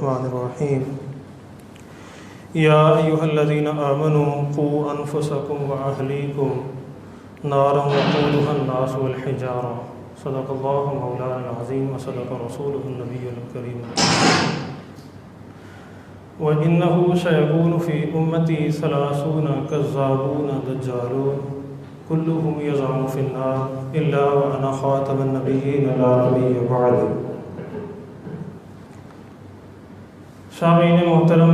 الرحمن الرحیم یا ایہا الذین آمنوا قوا انفسکم واہلیکم نارا وقودها الناس والحجارہ صدق اللہ مولانا العظیم وصدق رسولہ النبی الکریم وَإِنَّهُ سَيَكُونُ فِي أُمَّتِي 30 كَذَّابُونَ دَجَّالُونَ كُلُّهُمْ يَزْعَمُ فِي النَّارِ إِلَّا وَأَنَا خَاتَمُ النَّبِيِّينَ لَا نَبِيَّ بَعْدِي۔ سامعین محترم،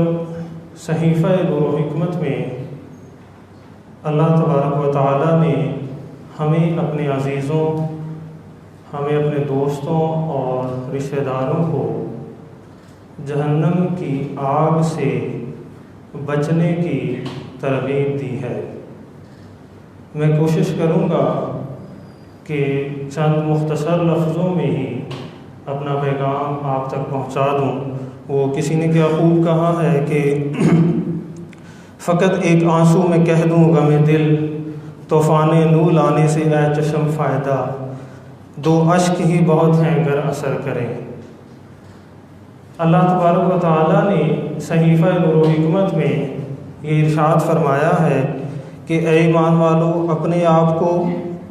صحیفہ نور و حکمت میں اللہ تبارک و تعالی نے ہمیں اپنے عزیزوں، ہمیں اپنے دوستوں اور رشتہ داروں کو جہنم کی آگ سے بچنے کی ترغیب دی ہے۔ میں کوشش کروں گا کہ چند مختصر لفظوں میں ہی اپنا پیغام آپ تک پہنچا دوں۔ وہ کسی نے کیا خوب کہا ہے کہ فقط ایک آنسو میں کہہ دوں غم دل، طوفان نو لانے سے اے چشم فائدہ، 2 اشک ہی بہت ہیں گر اثر کریں۔ اللہ تبارک و تعالیٰ نے صحیفہ نور و حکمت میں یہ ارشاد فرمایا ہے کہ اے ایمان والو، اپنے آپ کو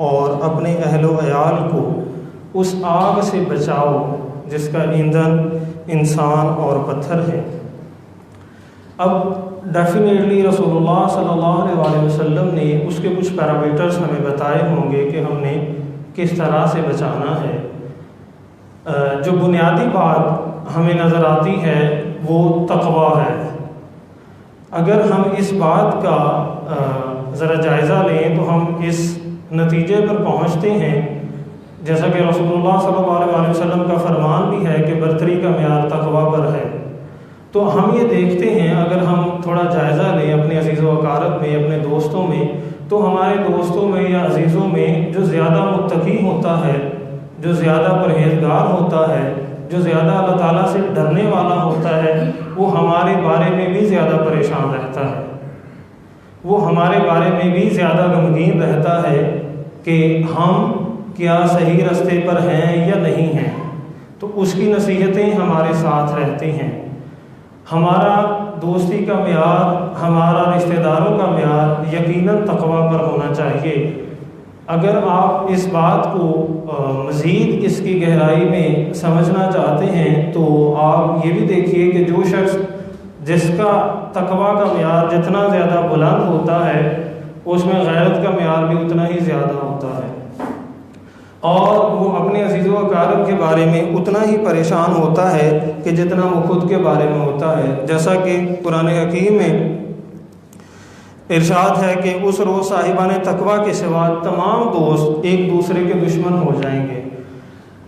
اور اپنے اہل و عیال کو اس آگ سے بچاؤ جس کا ایندھن انسان اور پتھر ہے۔ اب ڈیفینیٹلی رسول اللہ صلی اللہ علیہ وسلم نے اس کے کچھ پیرامیٹرز ہمیں بتائے ہوں گے کہ ہم نے کس طرح سے بچانا ہے۔ جو بنیادی بات ہمیں نظر آتی ہے وہ تقویٰ ہے۔ اگر ہم اس بات کا ذرا جائزہ لیں تو ہم اس نتیجے پر پہنچتے ہیں، جیسا کہ رسول اللہ صلی اللہ علیہ وسلم کا فرمان بھی ہے کہ برتری کا معیار تقویٰ پر ہے۔ تو ہم یہ دیکھتے ہیں، اگر ہم تھوڑا جائزہ لیں اپنے عزیز و اقارب میں، اپنے دوستوں میں، تو ہمارے دوستوں میں یا عزیزوں میں جو زیادہ متقی ہوتا ہے، جو زیادہ پرہیزگار ہوتا ہے، جو زیادہ اللہ تعالیٰ سے ڈرنے والا ہوتا ہے، وہ ہمارے بارے میں بھی زیادہ پریشان رہتا ہے، وہ ہمارے بارے میں بھی زیادہ غمگین رہتا ہے کہ ہم کیا صحیح راستے پر ہیں یا نہیں ہیں۔ تو اس کی نصیحتیں ہمارے ساتھ رہتی ہیں۔ ہمارا دوستی کا معیار، ہمارا رشتہ داروں کا معیار یقیناً تقویٰ پر ہونا چاہیے۔ اگر آپ اس بات کو مزید اس کی گہرائی میں سمجھنا چاہتے ہیں تو آپ یہ بھی دیکھیے کہ جو شخص جس کا تقویٰ کا معیار جتنا زیادہ بلند ہوتا ہے، اس میں غیرت کا معیار بھی اتنا ہی زیادہ ہوتا ہے، اور وہ اپنے عزیز و اقارب کے بارے میں اتنا ہی پریشان ہوتا ہے کہ جتنا وہ خود کے بارے میں ہوتا ہے۔ جیسا کہ قرآن حکیم میں ارشاد ہے کہ اس روز صاحبان تقویٰ کے سوا تمام دوست ایک دوسرے کے دشمن ہو جائیں گے۔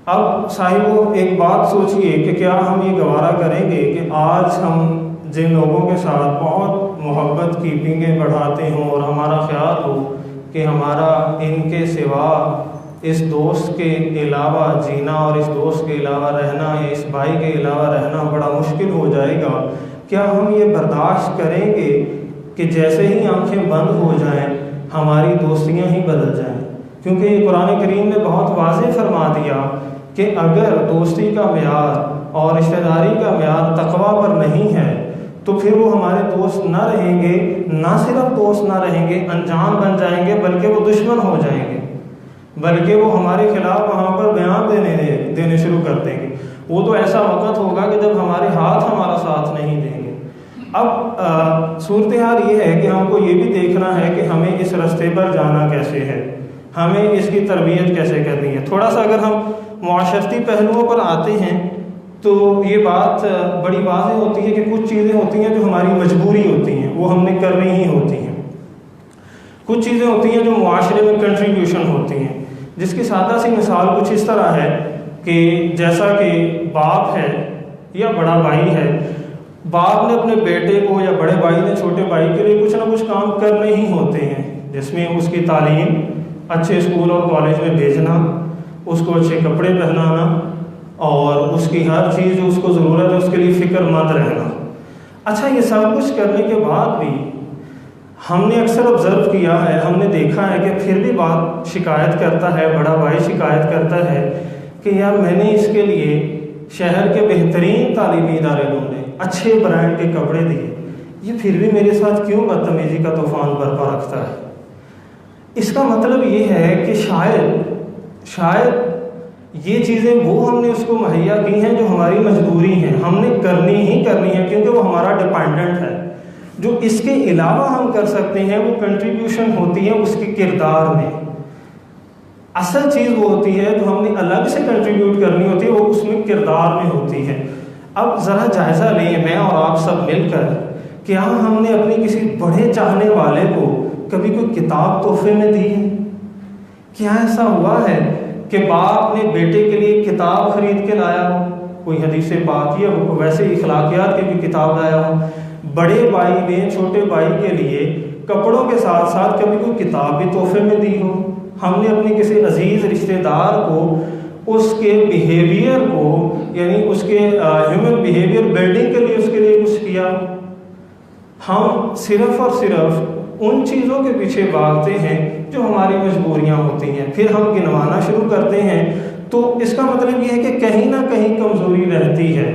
اب صاحبوں، ایک بات سوچئے کہ کیا ہم یہ گوارا کریں گے کہ آج ہم جن لوگوں کے ساتھ بہت محبت کی پینگیں بڑھاتے ہوں اور ہمارا خیال ہو کہ ہمارا ان کے سوا، اس دوست کے علاوہ جینا اور اس دوست کے علاوہ رہنا یا اس بھائی کے علاوہ رہنا بڑا مشکل ہو جائے گا، کیا ہم یہ برداشت کریں گے کہ جیسے ہی آنکھیں بند ہو جائیں ہماری دوستیاں ہی بدل جائیں؟ کیونکہ یہ قرآن کریم نے بہت واضح فرما دیا کہ اگر دوستی کا معیار اور رشتہ داری کا معیار تقویٰ پر نہیں ہے تو پھر وہ ہمارے دوست نہ رہیں گے، نہ صرف دوست نہ رہیں گے، انجان بن جائیں گے، بلکہ وہ دشمن ہو جائیں گے، بلکہ وہ ہمارے خلاف وہاں پر بیان دینے شروع کر دیں گے۔ وہ تو ایسا وقت ہوگا کہ جب ہمارے ہاتھ ہمارا ساتھ نہیں دیں گے۔ اب صورتحال یہ ہے کہ ہم کو یہ بھی دیکھنا ہے کہ ہمیں اس راستے پر جانا کیسے ہے، ہمیں اس کی تربیت کیسے کرنی ہے۔ تھوڑا سا اگر ہم معاشرتی پہلوؤں پر آتے ہیں تو یہ بات بڑی واضح ہوتی ہے کہ کچھ چیزیں ہوتی ہیں جو ہماری مجبوری ہوتی ہیں، وہ ہم نے کرنی ہی ہوتی ہیں۔ کچھ چیزیں ہوتی ہیں جو معاشرے میں کنٹریبیوشن ہوتی ہیں، جس کی سادہ سی مثال کچھ اس طرح ہے کہ جیسا کہ باپ ہے یا بڑا بھائی ہے، باپ نے اپنے بیٹے کو یا بڑے بھائی نے چھوٹے بھائی کے لیے کچھ نہ کچھ کام کرنے ہی ہوتے ہیں، جس میں اس کی تعلیم اچھے اسکول اور کالج میں بھیجنا، اس کو اچھے کپڑے پہنانا، اور اس کی ہر چیز جو اس کو ضرورت ہے اس کے لیے فکر مند رہنا۔ اچھا، یہ سب کچھ کرنے کے بعد بھی ہم نے اکثر آبزرو کیا ہے، ہم نے دیکھا ہے کہ پھر بھی بات شکایت کرتا ہے، بڑا بھائی شکایت کرتا ہے کہ یار میں نے اس کے لیے شہر کے بہترین تعلیمی ادارے ڈھونڈے، اچھے برانڈ کے کپڑے دیے، یہ پھر بھی میرے ساتھ کیوں بدتمیزی کا طوفان برپا رکھتا ہے؟ اس کا مطلب یہ ہے کہ شاید یہ چیزیں وہ ہم نے اس کو مہیا کی ہیں جو ہماری مجبوری ہیں، ہم نے کرنی ہی کرنی ہے کیونکہ وہ ہمارا ڈپینڈنٹ ہے۔ جو اس کے علاوہ ہم کر سکتے ہیں وہ کنٹریبیوشن ہوتی ہے اس کے کردار میں۔ اصل چیز وہ ہوتی ہے جو ہم نے الگ سے کنٹریبیوٹ کرنی ہوتی ہے، وہ اس میں کردار میں ہوتی ہے۔ اب ذرا جائزہ لیں میں اور آپ سب مل کر، کیا ہم نے اپنی کسی بڑے چاہنے والے کو کبھی کوئی کتاب تحفے میں دی ہے؟ کیا ایسا ہوا ہے کہ باپ اپنے بیٹے کے لیے کتاب خرید کے لایا ہو، کوئی حدیث پاک یا ویسے اخلاقیات کی بھی کتاب لایا ہو؟ بڑے بھائی نے چھوٹے بھائی کے لیے کپڑوں کے ساتھ ساتھ کبھی کوئی کتاب بھی تحفے میں دی ہو؟ ہم نے اپنے کسی عزیز رشتہ دار کو اس کے بیہیویئر کو، یعنی اس کے ہیومن بیہیویئر بلڈنگ کے لیے اس کے لیے کچھ کیا؟ ہم صرف اور صرف ان چیزوں کے پیچھے بھاگتے ہیں جو ہماری مجبوریاں ہوتی ہیں، پھر ہم گنوانا شروع کرتے ہیں، تو اس کا مطلب یہ ہے کہ کہیں نہ کہیں کمزوری رہتی ہے۔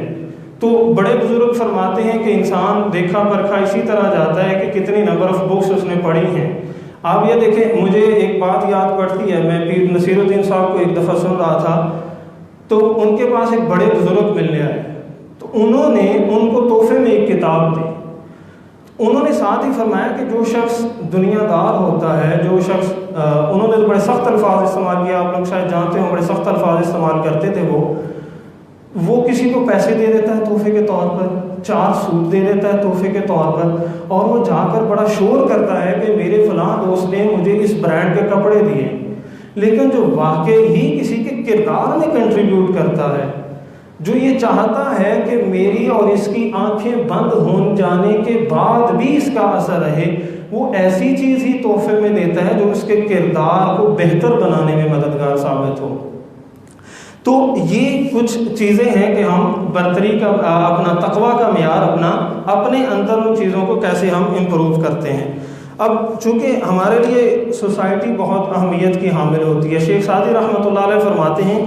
تو بڑے بزرگ فرماتے ہیں کہ انسان دیکھا پرکھا اسی طرح جاتا ہے کہ کتنی نمبر آف بکس اس نے پڑھی ہیں۔ آپ یہ دیکھیں، مجھے ایک بات یاد پڑتی ہے، میں پیر نصیر الدین صاحب کو ایک دفعہ سن رہا تھا، تو ان کے پاس ایک بڑے بزرگ ملنے آئے، تو انہوں نے ان کو تحفے میں ایک کتاب دی۔ انہوں نے ساتھ ہی فرمایا کہ جو شخص دنیا دار ہوتا ہے، جو شخص انہوں نے بڑے سخت الفاظ استعمال کیا، آپ لوگ شاید جانتے ہوں، بڑے سخت الفاظ استعمال کرتے تھے، وہ کسی کو پیسے دے دیتا ہے تحفے کے طور پر، 4 سوٹ دے دیتا ہے تحفے کے طور پر، اور وہ جا کر بڑا شور کرتا ہے کہ میرے فلاں دوست نے مجھے اس برانڈ کے کپڑے دیے، لیکن جو واقعی ہی کسی کے کردار میں کنٹریبیوٹ کرتا ہے، جو یہ چاہتا ہے کہ میری اور اس کی آنکھیں بند ہو جانے کے بعد بھی اس کا اثر رہے، وہ ایسی چیز ہی تحفے میں دیتا ہے جو اس کے کردار کو بہتر بنانے میں مددگار ثابت ہو۔ تو یہ کچھ چیزیں ہیں کہ ہم برتری کا اپنا تقویٰ کا معیار اپنے اندر ان چیزوں کو کیسے ہم امپروو کرتے ہیں۔ اب چونکہ ہمارے لیے سوسائٹی بہت اہمیت کی حامل ہوتی ہے، شیخ سعدی رحمۃ اللہ علیہ فرماتے ہیں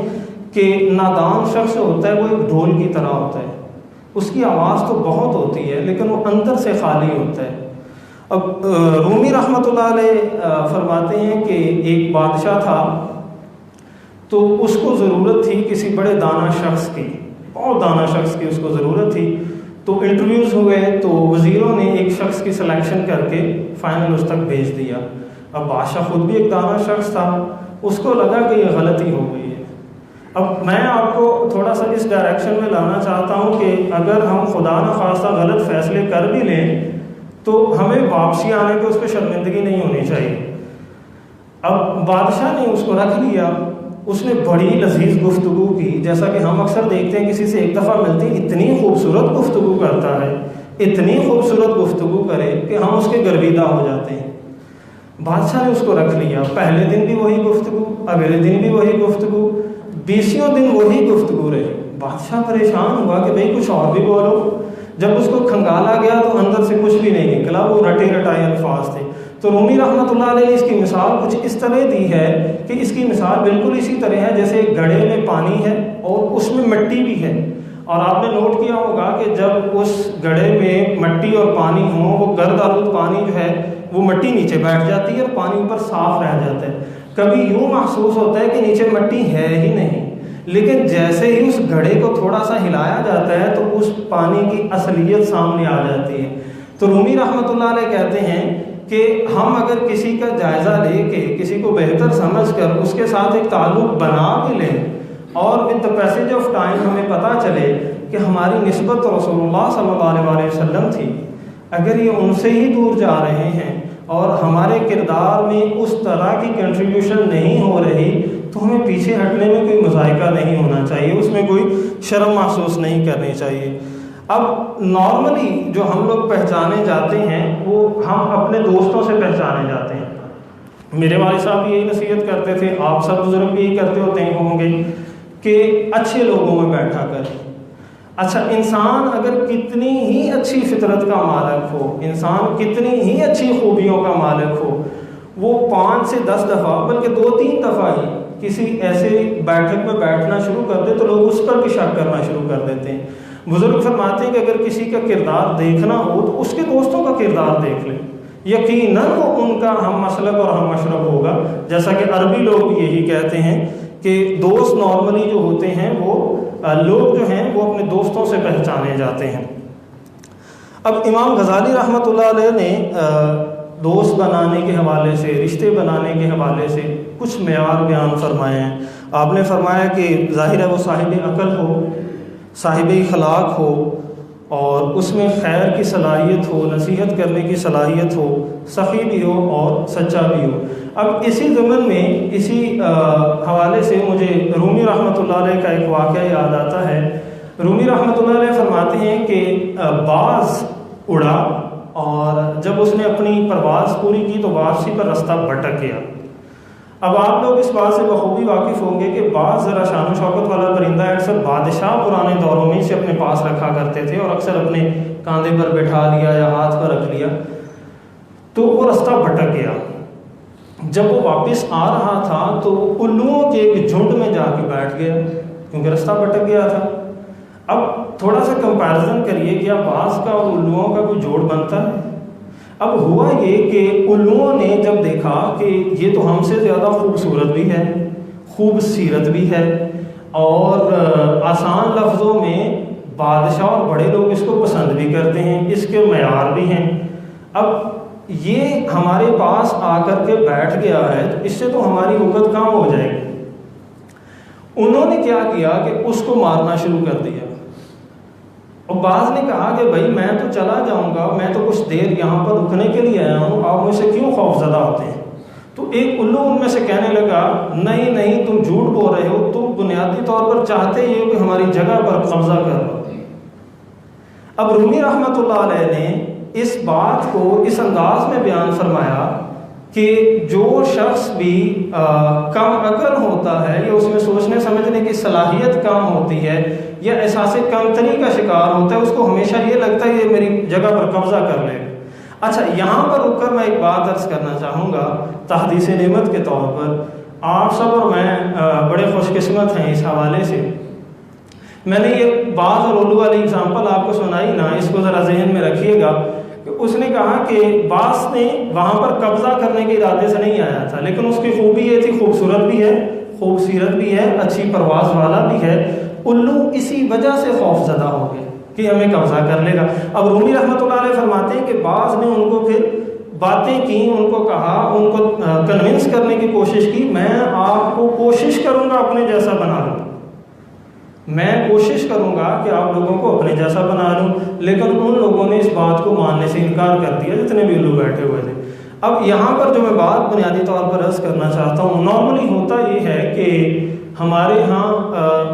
کہ نادان شخص ہوتا ہے وہ ایک ڈھول کی طرح ہوتا ہے، اس کی آواز تو بہت ہوتی ہے لیکن وہ اندر سے خالی ہوتا ہے۔ اب رومی رحمۃ اللہ علیہ فرماتے ہیں کہ ایک بادشاہ تھا، تو اس کو ضرورت تھی کسی بڑے دانا شخص کی، بہت دانا شخص کی اس کو ضرورت تھی، تو انٹرویوز ہوئے، تو وزیروں نے ایک شخص کی سلیکشن کر کے فائنل اس تک بھیج دیا۔ اب بادشاہ خود بھی ایک دانا شخص تھا، اس کو لگا کہ یہ غلطی ہو گئی ہے۔ اب میں آپ کو تھوڑا سا اس ڈائریکشن میں لانا چاہتا ہوں کہ اگر ہم خدا نخواستہ غلط فیصلے کر بھی لیں تو ہمیں واپسی آنے پہ اس پہ شرمندگی نہیں ہونی چاہیے۔ اب بادشاہ نے اس کو رکھ لیا، اس نے بڑی لذیذ گفتگو کی، جیسا کہ ہم اکثر دیکھتے ہیں کسی سے ایک دفعہ ملتے ہیں اتنی خوبصورت گفتگو کرتا ہے، اتنی خوبصورت گفتگو کرے کہ ہم اس کے گرویدہ ہو جاتے ہیں۔ بادشاہ نے اس کو رکھ لیا، پہلے دن بھی وہی گفتگو، اگلے دن بھی وہی گفتگو، 20 دن وہی گفتگو رہی۔ بادشاہ پریشان ہوا کہ بھئی کچھ اور بھی بولو۔ جب اس کو کھنگالا گیا تو اندر سے کچھ بھی نہیں نکلا، وہ رٹے رٹائے الفاظ تھے۔ تو رومی رحمۃ اللہ علیہ نے اس کی مثال کچھ اس طرح دی ہے کہ اس کی مثال بالکل اسی طرح ہے جیسے ایک گڑھے میں پانی ہے اور اس میں مٹی بھی ہے، اور آپ نے نوٹ کیا ہوگا کہ جب اس گڑھے میں مٹی اور پانی ہو، وہ گرد آلود پانی جو ہے وہ مٹی نیچے بیٹھ جاتی ہے اور پانی اوپر صاف رہ جاتا ہے۔ کبھی یوں محسوس ہوتا ہے کہ نیچے مٹی ہے ہی نہیں، لیکن جیسے ہی اس گھڑے کو تھوڑا سا ہلایا جاتا ہے تو اس پانی کی اصلیت سامنے آ جاتی ہے۔ تو رومی رحمۃ اللہ علیہ کہتے ہیں کہ ہم اگر کسی کا جائزہ لے کے کسی کو بہتر سمجھ کر اس کے ساتھ ایک تعلق بنا بھی لیں اور with the passage of time ہمیں پتہ چلے کہ ہماری نسبت رسول اللہ صلی اللہ علیہ وسلم تھی، اگر یہ ان سے ہی دور جا رہے ہیں اور ہمارے کردار میں اس طرح کی کنٹریبیوشن نہیں ہو رہی تو ہمیں پیچھے ہٹنے میں کوئی مذائقہ نہیں ہونا چاہیے، اس میں کوئی شرم محسوس نہیں کرنی چاہیے۔ اب نارملی جو ہم لوگ پہچانے جاتے ہیں وہ ہم اپنے دوستوں سے پہچانے جاتے ہیں۔ میرے والد صاحب یہی نصیحت کرتے تھے، آپ سب بزرگ بھی یہی کرتے ہوتے ہیں ہوں گے کہ اچھے لوگوں میں بیٹھا کر۔ اچھا، انسان اگر کتنی ہی اچھی فطرت کا مالک ہو، انسان کتنی ہی اچھی خوبیوں کا مالک ہو، وہ 5 سے 10 دفعہ بلکہ 2-3 دفعہ ہی کسی ایسے بیٹھک میں بیٹھنا شروع کر دے تو لوگ اس پر بھی شک کرنا شروع کر دیتے ہیں۔ بزرگ فرماتے ہیں کہ اگر کسی کا کردار دیکھنا ہو تو اس کے دوستوں کا کردار دیکھ لیں، یقیناً وہ ان کا ہم مسلک اور ہم مشرب ہوگا۔ جیسا کہ عربی لوگ بھی یہی کہتے ہیں کہ دوست نارملی جو ہوتے ہیں وہ لوگ جو ہیں وہ اپنے دوستوں سے پہچانے جاتے ہیں۔ اب امام غزالی رحمۃ اللہ علیہ نے دوست بنانے کے حوالے سے، رشتے بنانے کے حوالے سے کچھ معیار بیان فرمائے ہیں۔ آپ نے فرمایا کہ ظاہر ہے وہ صاحب عقل ہو، صاحب اخلاق ہو، اور اس میں خیر کی صلاحیت ہو، نصیحت کرنے کی صلاحیت ہو، سخی بھی ہو اور سچا بھی ہو۔ اب اسی ضمن میں اسی حوالے سے مجھے رومی رحمۃ اللہ علیہ کا ایک واقعہ یاد آتا ہے۔ رومی رحمۃ اللہ علیہ فرماتے ہیں کہ باز اڑا اور جب اس نے اپنی پرواز پوری کی تو واپسی پر رستہ بھٹک گیا۔ اب آپ لوگ اس بات سے بخوبی واقف ہوں گے کہ بعض ذرا شان و شوکت والا پرندہ اکثر بادشاہ پرانے دوروں میں اسے اپنے پاس رکھا کرتے تھے اور اکثر اپنے کاندھے پر بٹھا لیا یا ہاتھ پر رکھ لیا، تو وہ رستہ بھٹک گیا۔ جب وہ واپس آ رہا تھا تو الوؤں کے ایک جھنڈ میں جا کے بیٹھ گیا کیونکہ رستہ بھٹک گیا تھا۔ اب تھوڑا سا کمپیریزن کریے، کیا باز کا اور الوؤں کا کوئی جوڑ بنتا ہے؟ اب ہوا یہ کہ الوؤں نے جب دیکھا کہ یہ تو ہم سے زیادہ خوبصورت بھی ہے، خوب سیرت بھی ہے، اور آسان لفظوں میں بادشاہ اور بڑے لوگ اس کو پسند بھی کرتے ہیں، اس کے معیار بھی ہیں، اب یہ ہمارے پاس آ کر کے بیٹھ گیا ہے تو اس سے تو ہماری حکت کم ہو جائے گی۔ انہوں نے کیا کیا کہ اس کو مارنا شروع کر دیا، اور بعض نے کہا کہ بھائی میں تو چلا جاؤں گا، میں تو کچھ دیر یہاں پر رکنے کے لیے آیا ہوں، آپ مجھ سے کیوں خوف زدہ ہوتے ہیں؟ تو ایک الو ان میں سے کہنے لگا نہیں نہیں تم جھوٹ بول رہے ہو، تم بنیادی طور پر چاہتے ہی ہو کہ ہماری جگہ پر قبضہ کر لو۔ اب رومی رحمۃ اللہ علیہ نے اس بات کو اس انداز میں بیان فرمایا کہ جو شخص بھی کم عقل ہوتا ہے یا اس میں سوچنے سمجھنے کی صلاحیت کم ہوتی ہے یا احساس کمتری کا شکار ہوتا ہے، اس کو ہمیشہ یہ لگتا ہے یہ میری جگہ پر قبضہ کر لے گا۔ اچھا، یہاں پر رک کر میں ایک بات عرض کرنا چاہوں گا تحدیث نعمت کے طور پر۔ آپ سب اور میں بڑے خوش قسمت ہیں اس حوالے سے۔ میں نے یہ بعض اور اولو والی اگزامپل آپ کو سنائی نا، اس کو ذرا ذہن میں رکھیے گا کہ اس نے کہا کہ باس نے وہاں پر قبضہ کرنے کے ارادے سے نہیں آیا تھا، لیکن اس کی خوبی یہ تھی خوبصورت بھی ہے، خوبصیرت بھی ہے، اچھی پرواز والا بھی ہے۔ الو اسی وجہ سے خوف زدہ ہو گئے کہ ہمیں قبضہ کر لے گا۔ اب رومی رحمۃ اللہ علیہ فرماتے ہیں کہ بعض نے ان کو پھر باتیں کی، ان کو کہا، ان کو کنونس کرنے کی کوشش کی، میں آپ کو کوشش کروں گا اپنے جیسا بنا لوں، میں کوشش کروں گا کہ آپ لوگوں کو اپنے جیسا بنا لوں، لیکن ان لوگوں نے اس بات کو ماننے سے انکار کر دیا جتنے بھی لوگ بیٹھے ہوئے تھے۔ اب یہاں پر جو میں بات بنیادی طور پر عرض کرنا چاہتا ہوں، نارملی ہوتا یہ ہے کہ ہمارے ہاں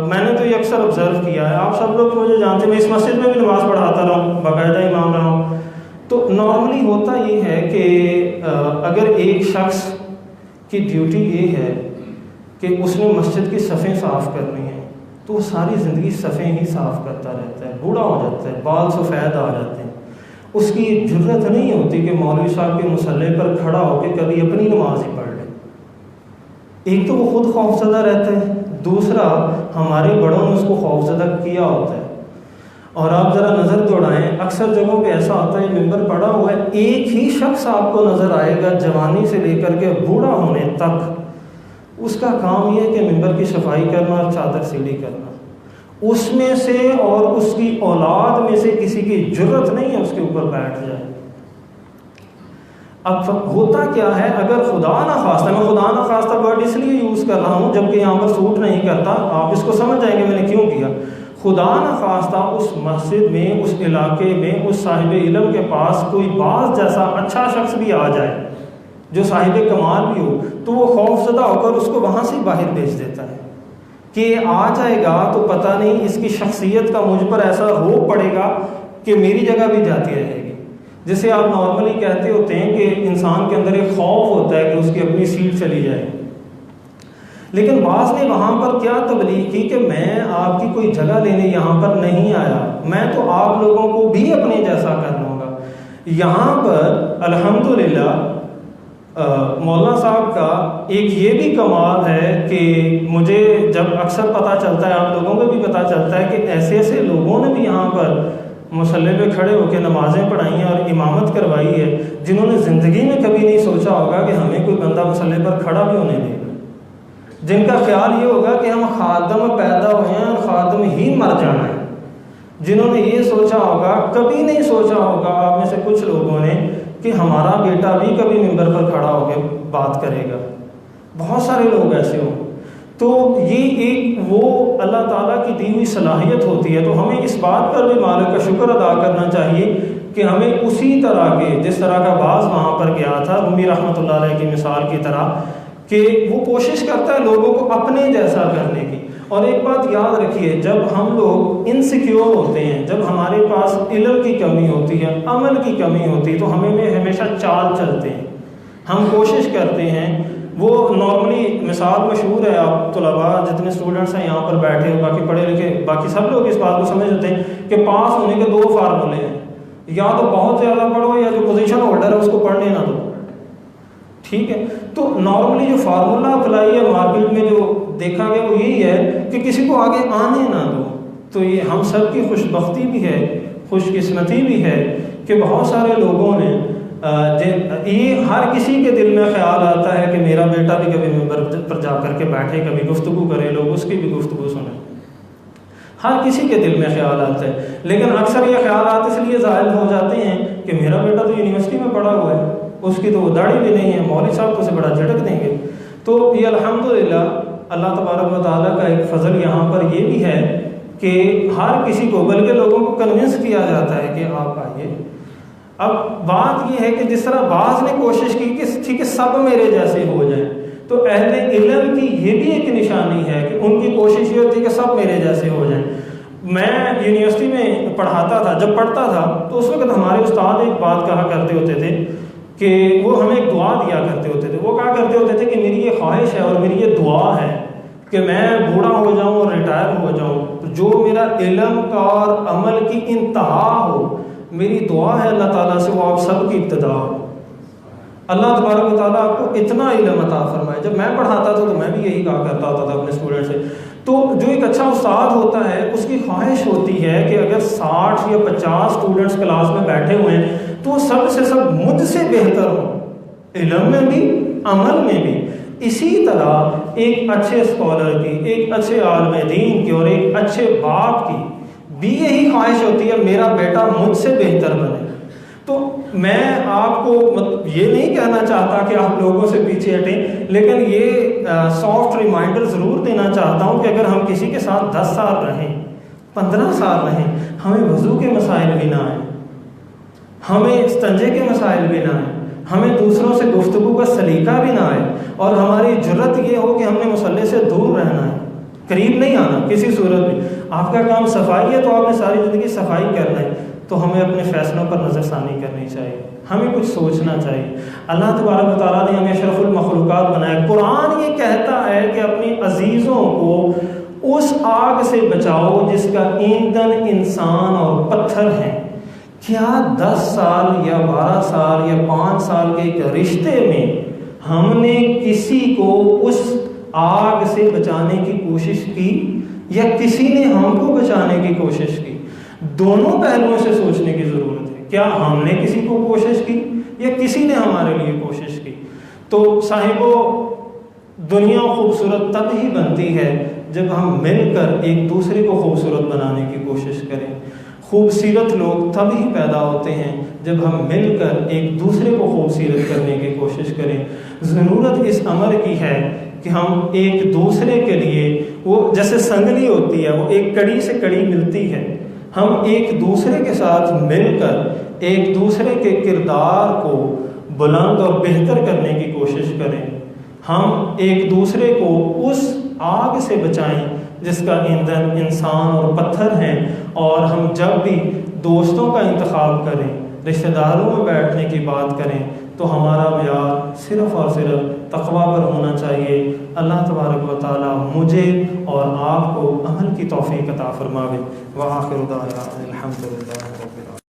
میں نے تو یہ اکثر آبزرو کیا ہے، آپ سب لوگ مجھے جانتے ہیں، میں اس مسجد میں بھی نماز پڑھاتا رہا ہوں، باقاعدہ امام رہا ہوں، تو نارملی ہوتا یہ ہے کہ اگر ایک شخص کی ڈیوٹی یہ ہے کہ اس نے مسجد کی صفیں صاف کرنی ہیں تو وہ ساری زندگی صفیں ہی صاف کرتا رہتا ہے، بوڑھا ہو جاتا ہے، بال سفید آ جاتے ہیں، اس کی جرت نہیں ہوتی کہ مولوی صاحب کے مصلے پر کھڑا ہو کے کبھی اپنی نماز ہی پڑھ لے۔ ایک تو وہ خود خوفزدہ رہتا ہے، دوسرا ہمارے بڑوں نے اس کو خوفزدہ کیا ہوتا ہے۔ اور آپ ذرا نظر دوڑائیں، اکثر جگہوں پہ ایسا ہوتا ہے ممبر پڑا ہوا ہے، ایک ہی شخص آپ کو نظر آئے گا جوانی سے لے کر کے بوڑھا ہونے تک، اس کا کام یہ ہے کہ ممبر کی صفائی کرنا اور چادر سیڑھی کرنا۔ اس میں سے اور اس کی اولاد میں سے کسی کی جرت نہیں ہے اس کے اوپر بیٹھ جائے۔ اب ہوتا کیا ہے، اگر خدا نہ خواستہ، میں خدا نہ خواستہ ورڈ اس لیے یوز کر رہا ہوں جبکہ یہاں پر سوٹ نہیں کرتا، آپ اس کو سمجھ جائیں گے میں نے کیوں کیا۔ خدا نہ خواستہ اس مسجد میں، اس علاقے میں، اس صاحب علم کے پاس کوئی باز جیسا اچھا شخص بھی آ جائے جو صاحب کمال بھی ہو، تو وہ خوف زدہ ہو کر اس کو وہاں سے باہر بھیج دیتا ہے کہ آ جائے گا تو پتہ نہیں اس کی شخصیت کا مجھ پر ایسا رو پڑے گا کہ میری جگہ بھی جاتی رہے گی۔ جسے آپ نارملی کہتے ہوتے ہیں کہ انسان کے اندر ایک خوف ہوتا ہے کہ اس کی اپنی سیٹ چلی جائے، لیکن بعض نے وہاں پر کیا تبلیغ کی کہ میں آپ کی کوئی جگہ لینے یہاں پر نہیں آیا، میں تو آپ لوگوں کو بھی اپنے جیسا کر لوں گا۔ یہاں پر الحمدللہ مولانا صاحب کا ایک یہ بھی کمال ہے کہ مجھے جب اکثر پتہ چلتا ہے، آپ لوگوں کو بھی پتہ چلتا ہے کہ ایسے ایسے لوگوں نے بھی یہاں پر مصلی پہ کھڑے ہو کے نمازیں پڑھائی ہیں اور امامت کروائی ہے، جنہوں نے زندگی میں کبھی نہیں سوچا ہوگا کہ ہمیں کوئی بندہ مصلی پر کھڑا بھی ہونے دے گا، جن کا خیال یہ ہوگا کہ ہم خادم پیدا ہوئے ہیں اور خادم ہی مر جانا ہے، جنہوں نے یہ سوچا ہوگا، کبھی نہیں سوچا ہوگا آپ میں سے کچھ لوگوں نے کہ ہمارا بیٹا بھی کبھی ممبر پر کھڑا ہو کے بات کرے گا، بہت سارے لوگ ایسے ہوں۔ تو یہ ایک وہ اللہ تعالیٰ کی دی ہوئی صلاحیت ہوتی ہے، تو ہمیں اس بات پر بھی مالک کا شکر ادا کرنا چاہیے کہ ہمیں اسی طرح کے، جس طرح کا باز وہاں پر گیا تھا رومی رحمۃ اللہ علیہ کی مثال کی طرح، کہ وہ کوشش کرتا ہے لوگوں کو اپنے جیسا کرنے کی۔ اور ایک بات یاد رکھیے، جب ہم لوگ انسیکیور ہوتے ہیں، جب ہمارے پاس علم کی کمی ہوتی ہے، عمل کی کمی ہوتی ہے، تو ہمیں ہمیشہ چال چلتے ہیں، ہم کوشش کرتے ہیں۔ وہ نارملی مثال مشہور ہے، آپ طلباء جتنے اسٹوڈنٹس ہیں یہاں پر بیٹھے ہو، باقی پڑھے لکھے، باقی سب لوگ اس بات کو سمجھ ہوتے ہیں کہ پاس ہونے کے دو فارمولے ہیں، یا تو بہت زیادہ پڑھو یا جو پوزیشن ہولڈر ہے اس کو پڑھنے نہ دو، ٹھیک ہے۔ تو نارملی جو فارمولہ اپلائی ہے مارکیٹ میں جو دیکھا گیا وہ یہی ہے کہ کسی کو آگے آنے نہ دو۔ تو یہ ہم سب کی خوش بختی بھی ہے، خوش قسمتی بھی ہے کہ بہت سارے لوگوں نے یہ ہر کسی کے دل میں خیال آتا ہے کہ میرا بیٹا بھی کبھی ممبر پر جا کر کے بیٹھے، کبھی گفتگو کرے، لوگ اس کی بھی گفتگو سنیں، ہر کسی کے دل میں خیال آتا ہے۔ لیکن اکثر یہ خیالات اس لیے ظاہر ہو جاتے ہیں کہ میرا بیٹا تو یونیورسٹی میں پڑھا ہوا ہے، اس کی تو وہ داڑھی بھی نہیں ہے، مولوی صاحب تو اسے بڑا جھٹک دیں گے۔ تو یہ الحمدللہ اللہ تبارک و تعالیٰ کا ایک فضل یہاں پر یہ بھی ہے کہ ہر کسی کو، بلکہ لوگوں کو کنونس کیا جاتا ہے کہ آپ آئیے۔ اب بات یہ ہے کہ جس طرح بعض نے کوشش کی کہ ٹھیک ہے سب میرے جیسے ہو جائیں، تو اہل علم کی یہ بھی ایک نشانی ہے کہ ان کی کوشش یہ ہوتی ہے کہ سب میرے جیسے ہو جائیں۔ میں یونیورسٹی میں پڑھاتا تھا، جب پڑھتا تھا تو اس وقت ہمارے استاد ایک بات کہا کرتے ہوتے تھے کہ وہ ہمیں ایک دعا دیا کرتے ہوتے تھے، وہ کہا کرتے ہوتے تھے کہ میری یہ خواہش ہے اور میری یہ دعا ہے کہ میں بوڑھا ہو جاؤں اور ریٹائر ہو جاؤں، تو جو میرا علم کا اور عمل کی انتہا ہو، میری دعا ہے اللہ تعالیٰ سے وہ آپ سب کی ابتدا ہو۔ اللہ تبارک و تعالیٰ آپ کو اتنا علم عطا فرمائے۔ جب میں پڑھاتا تھا تو میں بھی یہی کہا کرتا ہوتا تھا اپنے اسٹوڈنٹ سے۔ تو جو ایک اچھا استاد ہوتا ہے اس کی خواہش ہوتی ہے کہ اگر 60 یا 50 اسٹوڈنٹس کلاس میں بیٹھے ہوئے ہیں تو سب سے سب مجھ سے بہتر ہوں، علم میں بھی عمل میں بھی۔ اسی طرح ایک اچھے اسکالر کی، ایک اچھے عالم دین کی اور ایک اچھے باپ کی بھی یہی خواہش ہوتی ہے میرا بیٹا مجھ سے بہتر بنے۔ تو میں آپ کو یہ نہیں کہنا چاہتا کہ آپ لوگوں سے پیچھے ہٹیں، لیکن یہ سافٹ ریمائنڈر ضرور دینا چاہتا ہوں کہ اگر ہم کسی کے ساتھ 10 سال رہیں، 15 سال رہیں، ہمیں وضو کے مسائل بھی نہ آئیں، ہمیں استنجے کے مسائل بھی نہ آئیں، ہمیں دوسروں سے گفتگو کا سلیقہ بھی نہ آئے، اور ہماری جرت یہ ہو کہ ہم نے مصلی سے دور رہنا ہے، قریب نہیں آنا کسی صورت میں۔ آپ کا کام صفائی ہے تو آپ نے ساری زندگی صفائی کرنا ہے، تو ہمیں اپنے فیصلوں پر نظر ثانی کرنی چاہیے، ہمیں کچھ سوچنا چاہیے۔ اللہ تبارک و تعالیٰ نے ہمیں اشرف المخلوقات بنایا۔ قرآن یہ کہتا ہے کہ اپنی عزیزوں کو اس آگ سے بچاؤ جس کا ایندھن انسان اور پتھر ہیں۔ کیا 10 سال یا 12 سال یا 5 سال کے ایک رشتے میں ہم نے کسی کو اس آگ سے بچانے کی کوشش کی یا کسی نے ہم کو بچانے کی کوشش کی؟ دونوں پہلوؤں سے سوچنے کی ضرورت ہے۔ کیا ہم نے کسی کو کوشش کی یا کسی نے ہمارے لیے کوشش کی؟ تو صاحبو، دنیا خوبصورت تب ہی بنتی ہے جب ہم مل کر ایک دوسرے کو خوبصورت بنانے کی کوشش کریں۔ خوبصورت لوگ تب ہی پیدا ہوتے ہیں جب ہم مل کر ایک دوسرے کو خوبصورت کرنے کی کوشش کریں۔ ضرورت اس امر کی ہے کہ ہم ایک دوسرے کے لیے، وہ جیسے سنگلی ہوتی ہے، وہ ایک کڑی سے کڑی ملتی ہے، ہم ایک دوسرے کے ساتھ مل کر ایک دوسرے کے کردار کو بلند اور بہتر کرنے کی کوشش کریں۔ ہم ایک دوسرے کو اس آگ سے بچائیں جس کا ایندھن انسان اور پتھر ہیں، اور ہم جب بھی دوستوں کا انتخاب کریں، رشتہ داروں میں بیٹھنے کی بات کریں، تو ہمارا معیار صرف اور صرف تقویٰ پر ہونا چاہیے۔ اللہ تبارک و تعالیٰ مجھے اور آپ کو عمل کی توفیق عطا فرماوے۔ وآخر دعوانا الحمدللہ۔